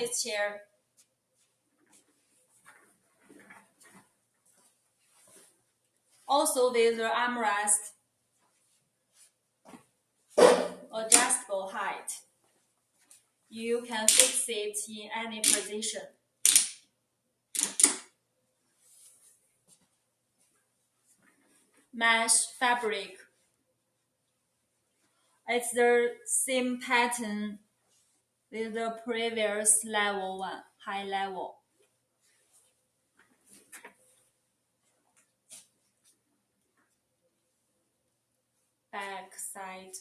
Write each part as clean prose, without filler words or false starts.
office chair. Also with the armrest, adjustable height. You can fix it in any position. Mesh fabric. It's the same pattern with the previous level one, high level. Back side.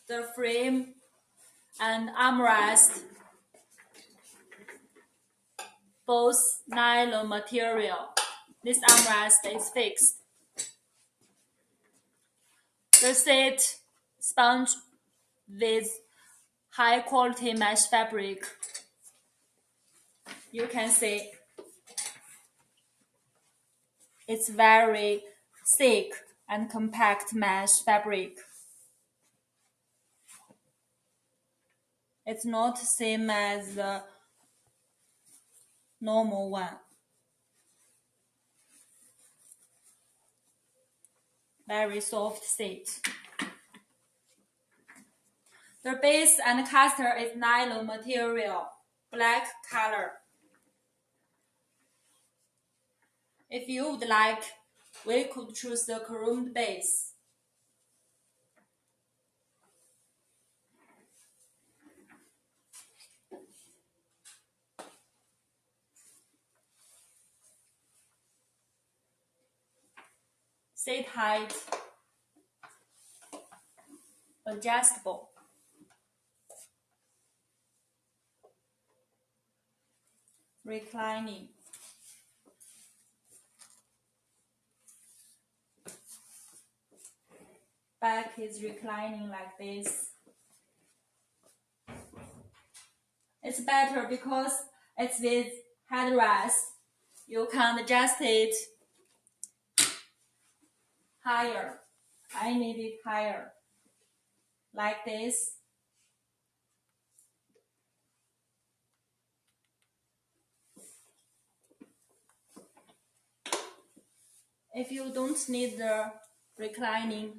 The frame and armrest, both nylon material. This armrest is fixed. The seat sponge with high quality mesh fabric. You can see it's very thick and compact mesh fabric. It's not same as the normal one. Very soft seat. The base and caster is nylon material, black color. If you would like, we could choose the chromed base. Seat height, adjustable. Reclining. Back is reclining like this. It's better because it's with headrest. You can adjust it higher. I need it higher, like this. If you don't need the reclining,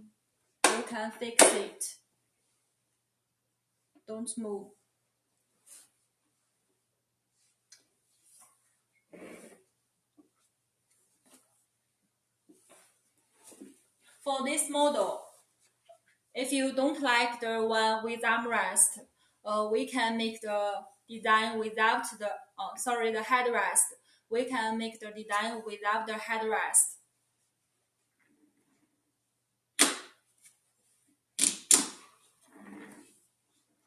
you can fix it. Don't move. For this model, if you don't like the one with armrest, we can make the design without the headrest. We can make the design without the headrest.